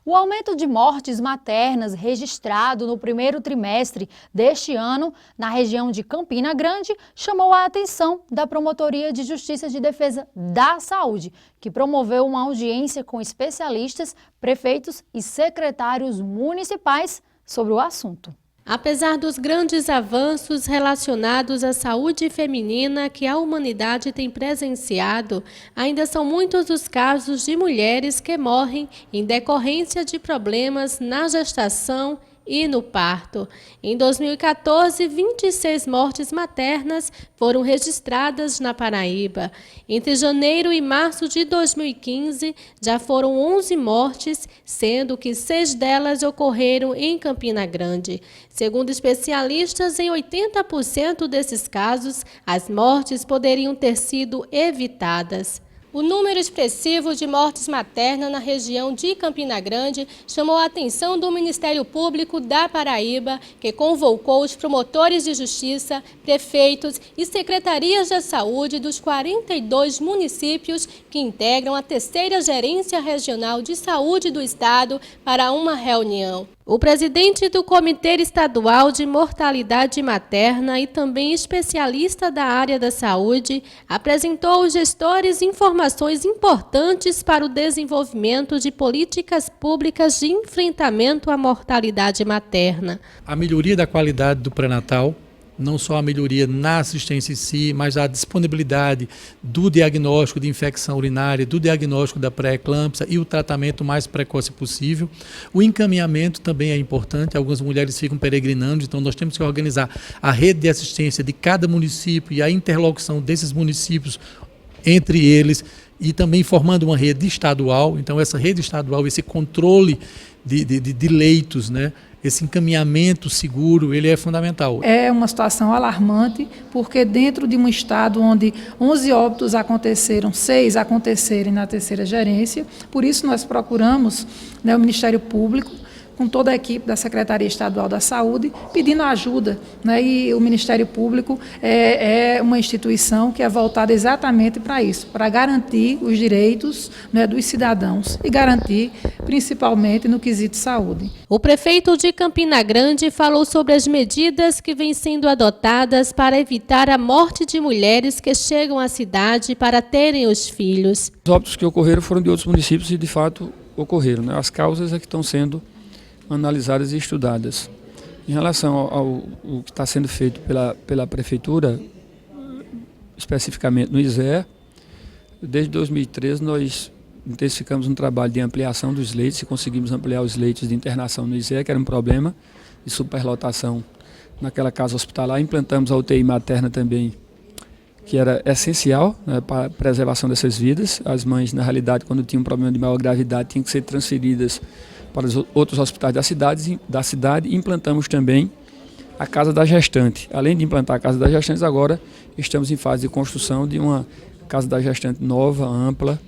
O aumento de mortes maternas registrado no primeiro trimestre deste ano na região de Campina Grande chamou a atenção da Promotoria de Justiça de Defesa da Saúde, que promoveu uma audiência com especialistas, prefeitos e secretários municipais sobre o assunto. Apesar dos grandes avanços relacionados à saúde feminina que a humanidade tem presenciado, ainda são muitos os casos de mulheres que morrem em decorrência de problemas na gestação e no parto. Em 2014, 26 mortes maternas foram registradas na Paraíba. Entre janeiro e março de 2015, já foram 11 mortes, sendo que 6 delas ocorreram em Campina Grande. Segundo especialistas, em 80% desses casos, as mortes poderiam ter sido evitadas. O número expressivo de mortes maternas na região de Campina Grande chamou a atenção do Ministério Público da Paraíba, que convocou os promotores de justiça, prefeitos e secretarias da saúde dos 42 municípios que integram a 3ª Gerência Regional de Saúde do Estado para uma reunião. O presidente do Comitê Estadual de Mortalidade Materna e também especialista da área da saúde apresentou aos gestores informações importantes para o desenvolvimento de políticas públicas de enfrentamento à mortalidade materna. A melhoria da qualidade do pré-natal, não só a melhoria na assistência em si, mas a disponibilidade do diagnóstico de infecção urinária, do diagnóstico da pré-eclâmpsia e o tratamento mais precoce possível. O encaminhamento também é importante, algumas mulheres ficam peregrinando, então nós temos que organizar a rede de assistência de cada município e a interlocução desses municípios entre eles e também formando uma rede estadual. Então essa rede estadual, esse controle de leitos, né? Esse encaminhamento seguro, ele é fundamental. É uma situação alarmante, porque dentro de um estado onde 11 óbitos aconteceram, 6 acontecerem na 3ª gerência, por isso nós procuramos, né, o Ministério Público, com toda a equipe da Secretaria Estadual da Saúde, pedindo ajuda, né? E o Ministério Público é uma instituição que é voltada exatamente para isso, para garantir os direitos, né, dos cidadãos e garantir principalmente no quesito saúde. O prefeito de Campina Grande falou sobre as medidas que vêm sendo adotadas para evitar a morte de mulheres que chegam à cidade para terem os filhos. Os óbitos que ocorreram foram de outros municípios e de fato ocorreram, né? As causas é que estão sendo analisadas e estudadas. Em relação ao que está sendo feito pela Prefeitura, especificamente no ISEA, desde 2013 nós intensificamos um trabalho de ampliação dos leitos e conseguimos ampliar os leitos de internação no ISEA, que era um problema de superlotação naquela casa hospitalar. Implantamos a UTI materna também, que era essencial, né, para a preservação dessas vidas. As mães, na realidade, quando tinham um problema de maior gravidade, tinham que ser transferidas para os outros hospitais da cidade. Implantamos também a Casa da Gestante. Além de implantar a Casa das Gestantes, agora estamos em fase de construção de uma Casa da Gestante nova, ampla,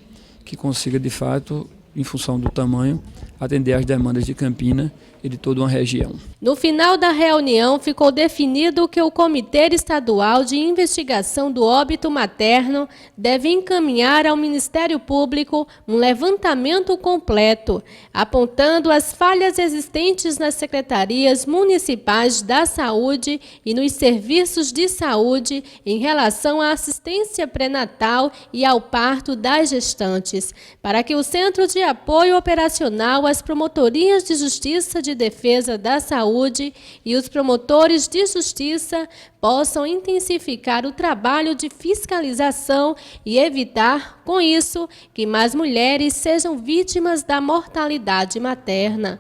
que consiga, de fato, em função do tamanho, atender às demandas de Campina e de toda uma região. No final da reunião, ficou definido que o Comitê Estadual de Investigação do Óbito Materno deve encaminhar ao Ministério Público um levantamento completo, apontando as falhas existentes nas secretarias municipais da saúde e nos serviços de saúde em relação à assistência pré-natal e ao parto das gestantes, para que o Centro de Apoio Operacional às Promotorias de Justiça de Defesa da Saúde e os promotores de justiça possam intensificar o trabalho de fiscalização e evitar, com isso, que mais mulheres sejam vítimas da mortalidade materna.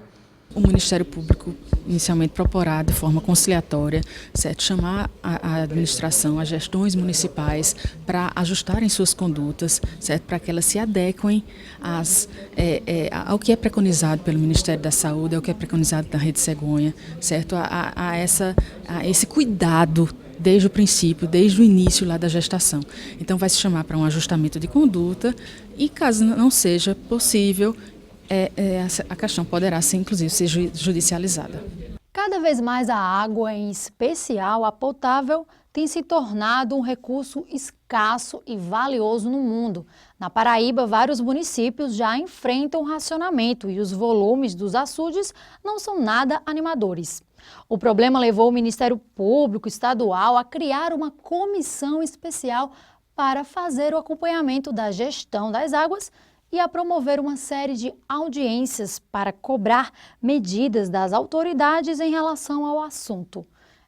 O Ministério Público inicialmente procurar de forma conciliatória, certo? Chamar a administração, as gestões municipais para ajustarem suas condutas, certo? Para que elas se adequem ao que é preconizado pelo Ministério da Saúde, ao que é preconizado na Rede Cegonha, certo? A esse cuidado desde o princípio, desde o início lá da gestação. Então vai se chamar para um ajustamento de conduta e, caso não seja possível, a questão poderá ser, inclusive, ser judicializada. Cada vez mais a água, em especial a potável, tem se tornado um recurso escasso e valioso no mundo. Na Paraíba, vários municípios já enfrentam racionamento e os volumes dos açudes não são nada animadores. O problema levou o Ministério Público Estadual a criar uma comissão especial para fazer o acompanhamento da gestão das águas e a promover uma série de audiências para cobrar medidas das autoridades em relação ao assunto.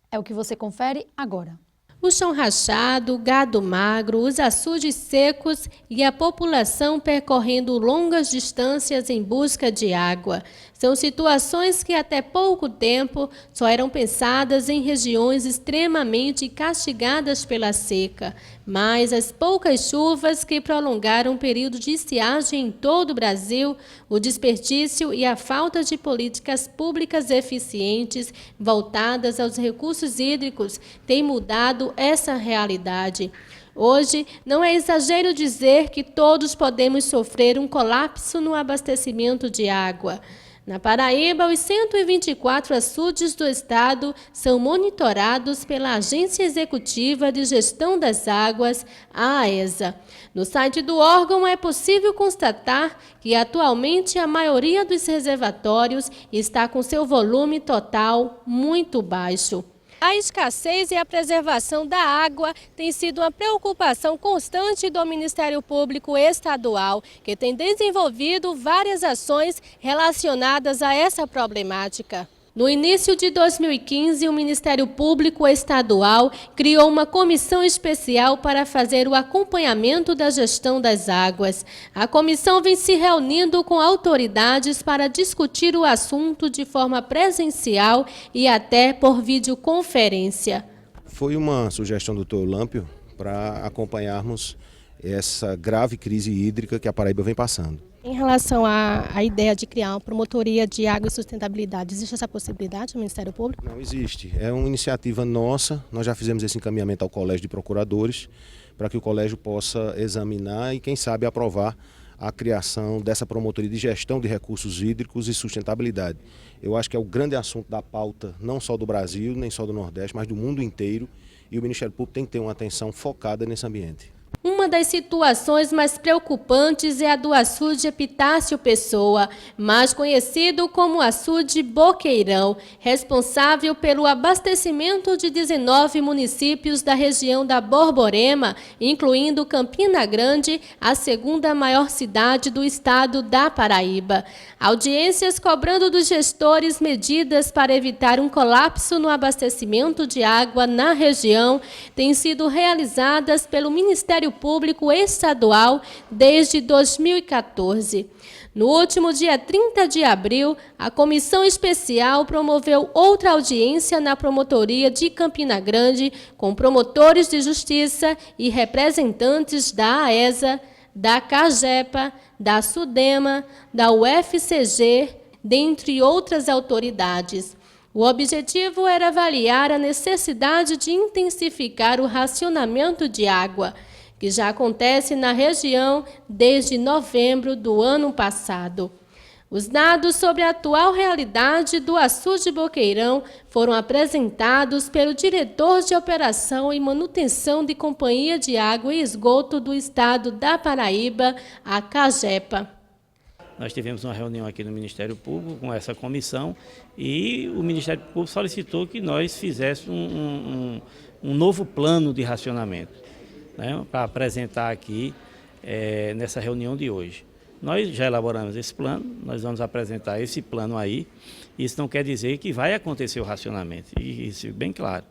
É o que você confere agora. O chão rachado, o gado magro, os açudes secos e a população percorrendo longas distâncias em busca de água. São situações que até pouco tempo só eram pensadas em regiões extremamente castigadas pela seca. Mas as poucas chuvas que prolongaram o período de estiagem em todo o Brasil, o desperdício e a falta de políticas públicas eficientes voltadas aos recursos hídricos têm mudado essa realidade. Hoje, não é exagero dizer que todos podemos sofrer um colapso no abastecimento de água. Na Paraíba, os 124 açudes do estado são monitorados pela Agência Executiva de Gestão das Águas, a AESA. No site do órgão é possível constatar que atualmente a maioria dos reservatórios está com seu volume total muito baixo. A escassez e a preservação da água tem sido uma preocupação constante do Ministério Público Estadual, que tem desenvolvido várias ações relacionadas a essa problemática. No início de 2015, o Ministério Público Estadual criou uma comissão especial para fazer o acompanhamento da gestão das águas. A comissão vem se reunindo com autoridades para discutir o assunto de forma presencial e até por videoconferência. Foi uma sugestão do Dr. Olâmpio para acompanharmos essa grave crise hídrica que a Paraíba vem passando. Em relação à ideia de criar uma promotoria de água e sustentabilidade, existe essa possibilidade no Ministério Público? Não existe. É uma iniciativa nossa. Nós já fizemos esse encaminhamento ao Colégio de Procuradores para que o colégio possa examinar e, quem sabe, aprovar a criação dessa promotoria de gestão de recursos hídricos e sustentabilidade. Eu acho que é o grande assunto da pauta, não só do Brasil, nem só do Nordeste, mas do mundo inteiro. E o Ministério Público tem que ter uma atenção focada nesse ambiente. Uma das situações mais preocupantes é a do açude Epitácio Pessoa, mais conhecido como açude Boqueirão, responsável pelo abastecimento de 19 municípios da região da Borborema, incluindo Campina Grande, a segunda maior cidade do estado da Paraíba. Audiências cobrando dos gestores medidas para evitar um colapso no abastecimento de água na região têm sido realizadas pelo Ministério Público Estadual desde 2014. No último dia 30 de abril, a Comissão Especial promoveu outra audiência na Promotoria de Campina Grande com promotores de justiça e representantes da AESA, da CAGEPA, da SUDEMA, da UFCG, dentre outras autoridades. O objetivo era avaliar a necessidade de intensificar o racionamento de água, que já acontece na região desde novembro do ano passado. Os dados sobre a atual realidade do açude Boqueirão foram apresentados pelo diretor de Operação e Manutenção de Companhia de Água e Esgoto do Estado da Paraíba, a CAGEPA. Nós tivemos uma reunião aqui no Ministério Público com essa comissão e o Ministério Público solicitou que nós fizéssemos um novo plano de racionamento, né, para apresentar aqui nessa reunião de hoje. Nós já elaboramos esse plano, nós vamos apresentar esse plano aí. Isso não quer dizer que vai acontecer o racionamento, e isso é bem claro,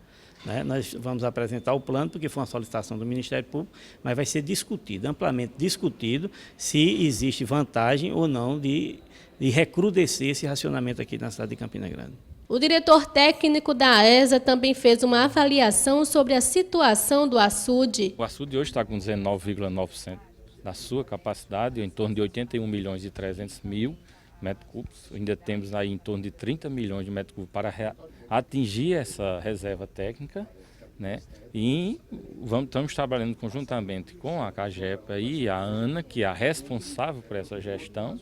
né? Nós vamos apresentar o plano porque foi uma solicitação do Ministério Público, mas vai ser discutido, amplamente discutido, se existe vantagem ou não de recrudescer esse racionamento aqui na cidade de Campina Grande. O diretor técnico da AESA também fez uma avaliação sobre a situação do açude. O açude hoje está com 19,9% da sua capacidade, em torno de 81 milhões e 300 mil metros cúbicos. Ainda temos aí em torno de 30 milhões de metros cúbicos para atingir essa reserva técnica, né? E estamos trabalhando conjuntamente com a CAGEPA e a ANA, que é a responsável por essa gestão,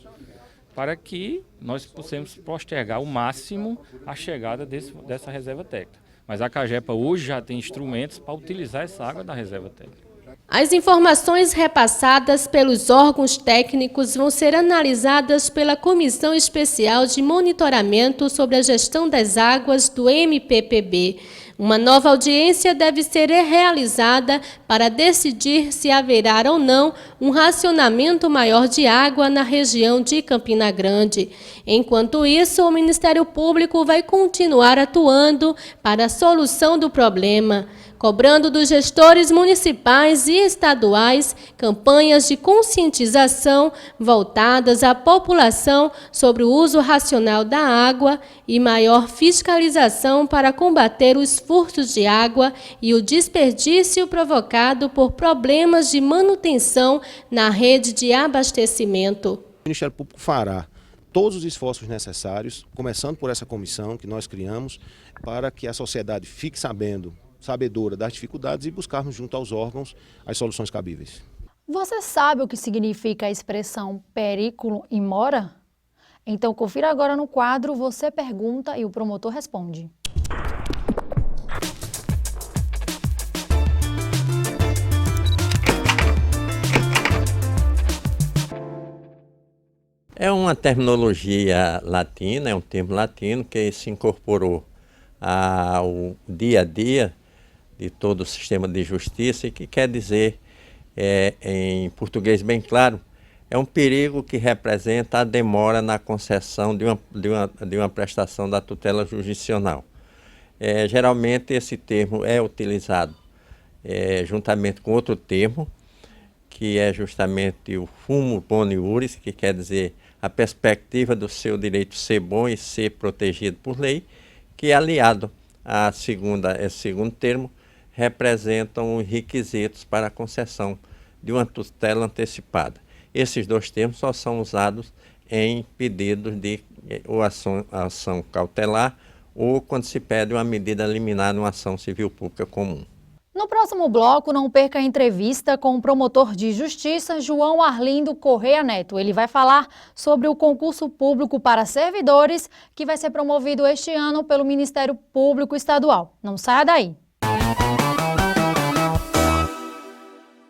para que nós possamos postergar ao máximo a chegada dessa reserva técnica. Mas a Cagepa hoje já tem instrumentos para utilizar essa água da reserva técnica. As informações repassadas pelos órgãos técnicos vão ser analisadas pela Comissão Especial de Monitoramento sobre a Gestão das Águas do MPPB. Uma nova audiência deve ser realizada para decidir se haverá ou não um racionamento maior de água na região de Campina Grande. Enquanto isso, o Ministério Público vai continuar atuando para a solução do problema, cobrando dos gestores municipais e estaduais campanhas de conscientização voltadas à população sobre o uso racional da água e maior fiscalização para combater os furtos de água e o desperdício provocado por problemas de manutenção na rede de abastecimento. O Ministério Público fará todos os esforços necessários, começando por essa comissão que nós criamos, para que a sociedade fique sabedora das dificuldades e buscarmos junto aos órgãos as soluções cabíveis. Você sabe o que significa a expressão periculo in mora? Então confira agora no quadro Você Pergunta e o promotor responde. É uma terminologia latina, é um termo latino que se incorporou ao dia a dia de todo o sistema de justiça e que quer dizer, em português bem claro, é um perigo que representa a demora na concessão de uma prestação da tutela jurisdicional. Geralmente esse termo é utilizado juntamente com outro termo, que é justamente o fumus boni iuris, que quer dizer a perspectiva do seu direito ser bom e ser protegido por lei, que aliado esse segundo termo, representam os requisitos para a concessão de uma tutela antecipada. Esses dois termos só são usados em pedidos de ou ação cautelar ou quando se pede uma medida liminar numa ação civil pública comum. No próximo bloco, não perca a entrevista com o promotor de justiça, João Arlindo Correia Neto. Ele vai falar sobre o concurso público para servidores que vai ser promovido este ano pelo Ministério Público Estadual. Não saia daí!